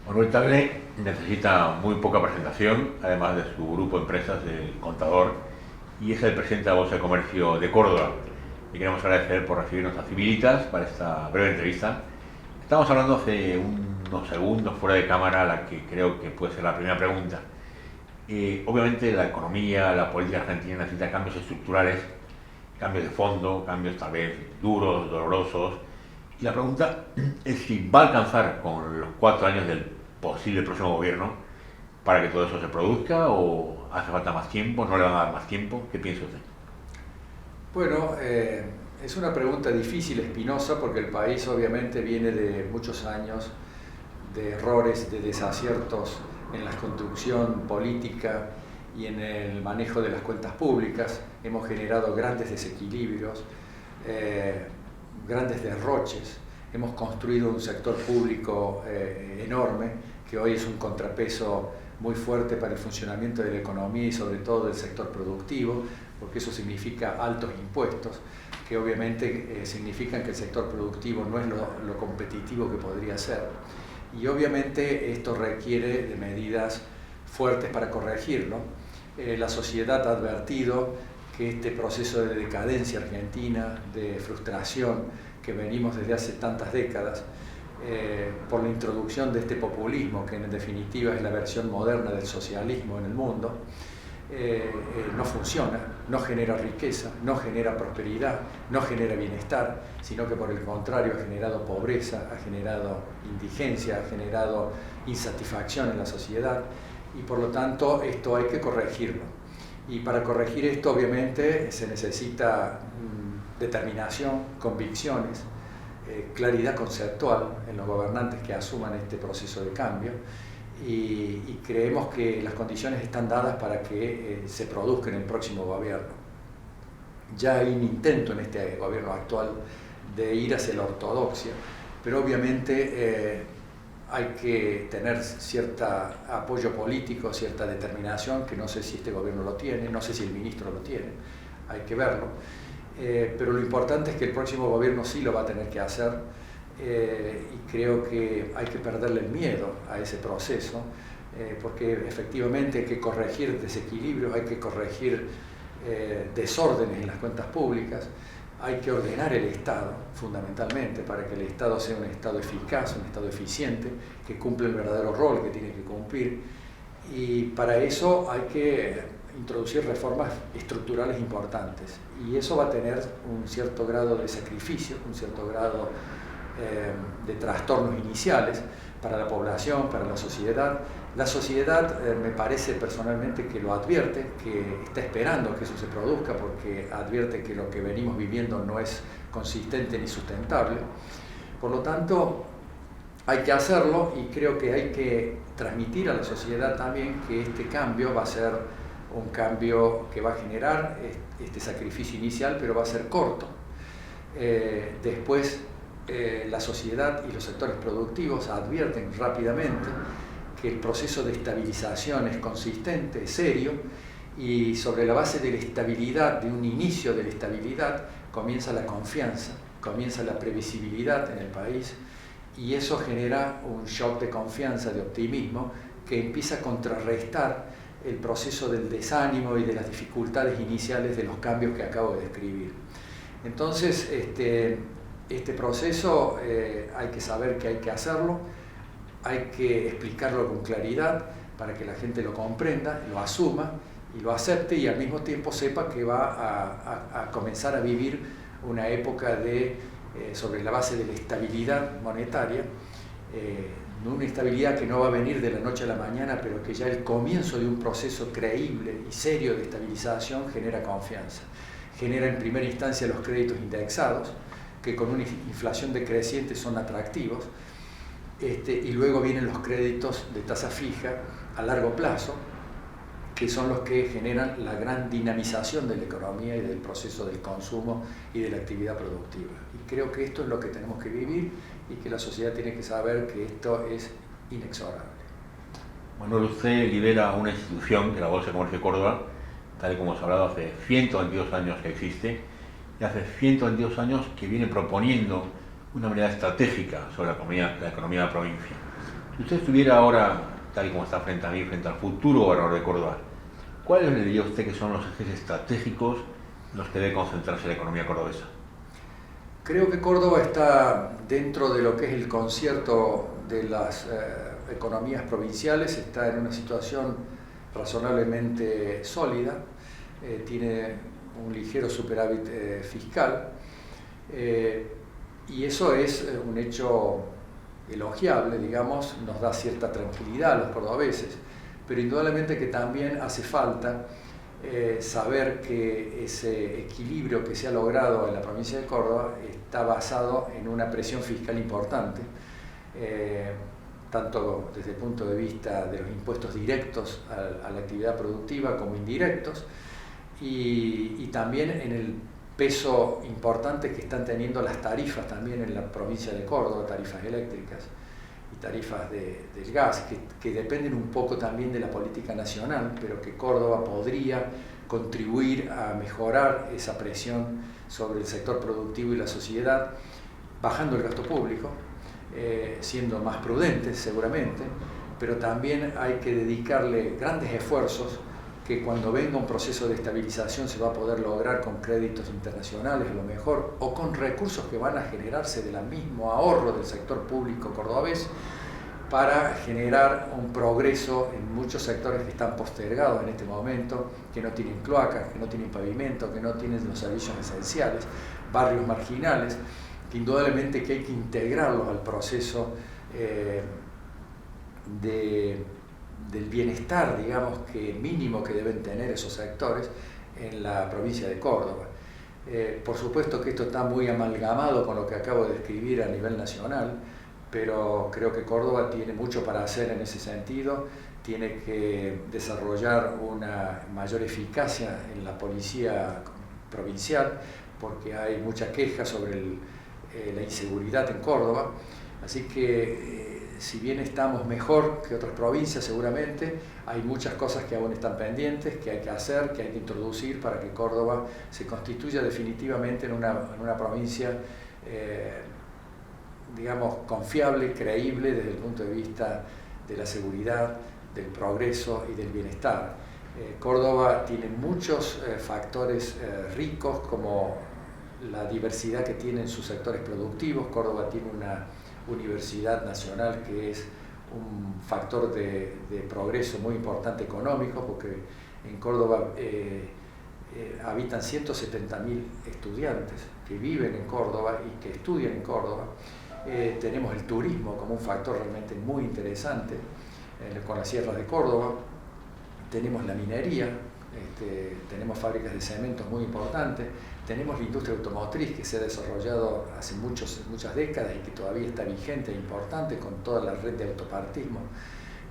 Manuel Tagle necesita muy poca presentación, además de su grupo de empresas de contador, y es el presidente de la Bolsa de Comercio de Córdoba. Y queremos agradecer por recibirnos a Civilitas para esta breve entrevista. Estamos hablando hace unos segundos fuera de cámara, la que creo que puede ser la primera pregunta. Obviamente la economía, la política argentina necesita cambios estructurales, cambios de fondo, cambios tal vez duros, dolorosos. Y la pregunta es si va a alcanzar con los 4 años del posible próximo gobierno para que todo eso se produzca, o hace falta más tiempo, no le van a dar más tiempo. ¿Qué piensa usted? Bueno, es una pregunta difícil, espinosa, porque el país obviamente viene de muchos años de errores, de desaciertos en la construcción política y en el manejo de las cuentas públicas. Hemos generado grandes desequilibrios, grandes derroches. Hemos construido un sector público enorme, que hoy es un contrapeso muy fuerte para el funcionamiento de la economía y sobre todo del sector productivo, porque eso significa altos impuestos, que obviamente significan que el sector productivo no es lo competitivo que podría ser. Y obviamente esto requiere de medidas fuertes para corregirlo. La sociedad ha advertido que este proceso de decadencia argentina, de frustración que venimos desde hace tantas décadas, por la introducción de este populismo, que en definitiva es la versión moderna del socialismo en el mundo, no funciona, no genera riqueza, no genera prosperidad, no genera bienestar, sino que por el contrario ha generado pobreza, ha generado indigencia, ha generado insatisfacción en la sociedad, y por lo tanto esto hay que corregirlo. Y para corregir esto obviamente se necesita determinación, convicciones, claridad conceptual en los gobernantes que asuman este proceso de cambio, y creemos que las condiciones están dadas para que se produzca en el próximo gobierno. Ya hay un intento en este gobierno actual de ir hacia la ortodoxia, pero obviamente hay que tener cierto apoyo político, cierta determinación, que no sé si este gobierno lo tiene, no sé si el ministro lo tiene, hay que verlo. Pero lo importante es que el próximo gobierno sí lo va a tener que hacer, y creo que hay que perderle el miedo a ese proceso, porque efectivamente hay que corregir desequilibrios, hay que corregir desórdenes en las cuentas públicas, hay que ordenar el Estado fundamentalmente para que el Estado sea un Estado eficaz, un Estado eficiente, que cumpla el verdadero rol que tiene que cumplir, y para eso hay que introducir reformas estructurales importantes, y eso va a tener un cierto grado de sacrificio, un cierto grado de trastornos iniciales para la población, para la sociedad. La sociedad me parece personalmente que lo advierte, que está esperando que eso se produzca, porque advierte que lo que venimos viviendo no es consistente ni sustentable. Por lo tanto, hay que hacerlo, y creo que hay que transmitir a la sociedad también que este cambio va a ser un cambio que va a generar este sacrificio inicial, pero va a ser corto. Después la sociedad y los sectores productivos advierten rápidamente que el proceso de estabilización es consistente, es serio, y sobre la base de la estabilidad, de un inicio de la estabilidad, comienza la confianza, comienza la previsibilidad en el país, y eso genera un shock de confianza, de optimismo, que empieza a contrarrestar el proceso del desánimo y de las dificultades iniciales de los cambios que acabo de describir. Entonces, este proceso hay que saber que hay que hacerlo, hay que explicarlo con claridad para que la gente lo comprenda, lo asuma y lo acepte, y al mismo tiempo sepa que va a comenzar a vivir una época sobre la base de la estabilidad monetaria, una estabilidad que no va a venir de la noche a la mañana, pero que ya el comienzo de un proceso creíble y serio de estabilización genera confianza. Genera en primera instancia los créditos indexados, que con una inflación decreciente son atractivos, y luego vienen los créditos de tasa fija a largo plazo, que son los que generan la gran dinamización de la economía y del proceso del consumo y de la actividad productiva. Y creo que esto es lo que tenemos que vivir, y que la sociedad tiene que saber que esto es inexorable. Manuel, usted lidera una institución, que es la Bolsa de Comercio de Córdoba, tal y como se ha hablado, hace 122 años que existe, y hace 122 años que viene proponiendo una mirada estratégica sobre la economía de la provincia. Si usted estuviera ahora, tal y como está frente a mí, frente al futuro gobernador de Córdoba, ¿cuáles le diría usted que son los ejes estratégicos en los que debe concentrarse la economía cordobesa? Creo que Córdoba está dentro de lo que es el concierto de las economías provinciales, está en una situación razonablemente sólida, tiene un ligero superávit fiscal, y eso es un hecho elogiable, digamos, nos da cierta tranquilidad a los cordobeses, pero indudablemente que también hace falta saber que ese equilibrio que se ha logrado en la provincia de Córdoba está basado en una presión fiscal importante, tanto desde el punto de vista de los impuestos directos a la actividad productiva como indirectos, y también en el peso importante que están teniendo las tarifas también en la provincia de Córdoba, tarifas eléctricas y tarifas del gas, que dependen un poco también de la política nacional, pero que Córdoba podría contribuir a mejorar esa presión sobre el sector productivo y la sociedad, bajando el gasto público, siendo más prudentes seguramente, pero también hay que dedicarle grandes esfuerzos que cuando venga un proceso de estabilización se va a poder lograr con créditos internacionales a lo mejor, o con recursos que van a generarse del mismo ahorro del sector público cordobés, para generar un progreso en muchos sectores que están postergados en este momento, que no tienen cloacas, que no tienen pavimento, que no tienen los servicios esenciales, barrios marginales, que indudablemente que hay que integrarlos al proceso del bienestar, digamos, que mínimo que deben tener esos sectores en la provincia de Córdoba. Por supuesto que esto está muy amalgamado con lo que acabo de describir a nivel nacional, pero creo que Córdoba tiene mucho para hacer en ese sentido, tiene que desarrollar una mayor eficacia en la policía provincial, porque hay mucha queja sobre la inseguridad en Córdoba, así que si bien estamos mejor que otras provincias seguramente, hay muchas cosas que aún están pendientes, que hay que hacer, que hay que introducir para que Córdoba se constituya definitivamente en una provincia digamos, confiable, creíble desde el punto de vista de la seguridad, del progreso y del bienestar. Córdoba tiene muchos factores ricos, como la diversidad que tiene en sus sectores productivos. Córdoba tiene una universidad nacional que es un factor de progreso muy importante económico, porque en Córdoba habitan 170.000 estudiantes que viven en Córdoba y que estudian en Córdoba. Tenemos el turismo como un factor realmente muy interesante con las sierras de Córdoba, tenemos la minería, tenemos fábricas de cementos muy importantes, tenemos la industria automotriz que se ha desarrollado hace muchas décadas y que todavía está vigente e importante con toda la red de autopartismo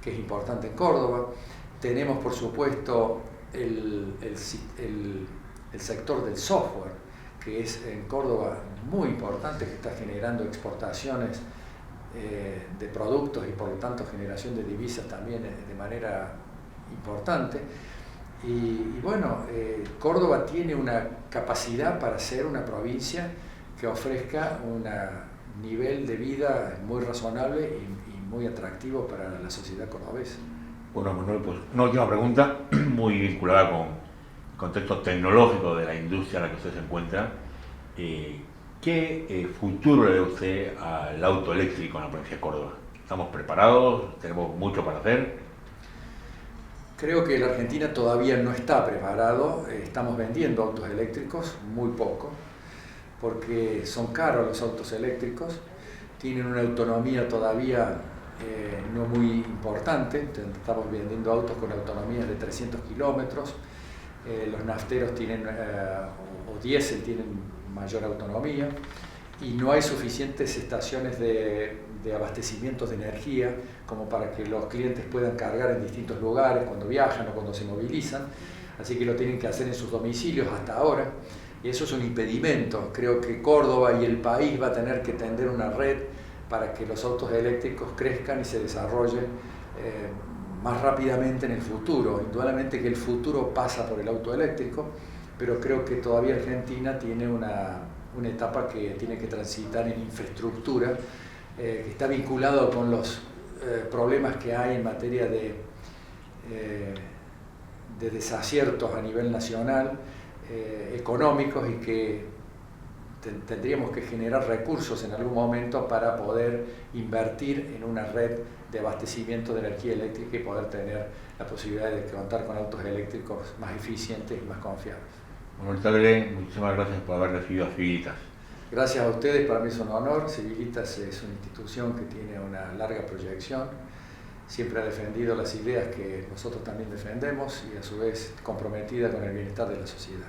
que es importante en Córdoba. Tenemos por supuesto el sector del software, que es en Córdoba muy importante, que está generando exportaciones de productos y por lo tanto generación de divisas también de manera importante. Y bueno, Córdoba tiene una capacidad para ser una provincia que ofrezca un nivel de vida muy razonable y muy atractivo para la sociedad cordobesa. Bueno, Manuel, pues una última pregunta muy vinculada con el contexto tecnológico de la industria en la que usted se encuentra. ¿Qué futuro le da usted al auto eléctrico en la provincia de Córdoba? ¿Estamos preparados? ¿Tenemos mucho para hacer? Creo que la Argentina todavía no está preparado. Estamos vendiendo autos eléctricos muy poco, porque son caros los autos eléctricos, tienen una autonomía todavía no muy importante. Estamos vendiendo autos con autonomías de 300 kilómetros, los nafteros tienen, o diésel tienen mayor autonomía, y no hay suficientes estaciones de abastecimiento de energía como para que los clientes puedan cargar en distintos lugares cuando viajan o cuando se movilizan, así que lo tienen que hacer en sus domicilios hasta ahora, y eso es un impedimento. Creo que Córdoba y el país va a tener que tender una red para que los autos eléctricos crezcan y se desarrollen más rápidamente en el futuro. Indudablemente que el futuro pasa por el auto eléctrico, pero creo que todavía Argentina tiene una etapa que tiene que transitar en infraestructura, que está vinculado con los problemas que hay en materia de desaciertos a nivel nacional, económicos, y que tendríamos que generar recursos en algún momento para poder invertir en una red de abastecimiento de energía eléctrica y poder tener la posibilidad de contar con autos eléctricos más eficientes y más confiables. Bueno, Tagle, muchísimas gracias por haber recibido a Civilitas. Gracias a ustedes, para mí es un honor. Civilitas es una institución que tiene una larga proyección, siempre ha defendido las ideas que nosotros también defendemos y a su vez comprometida con el bienestar de la sociedad.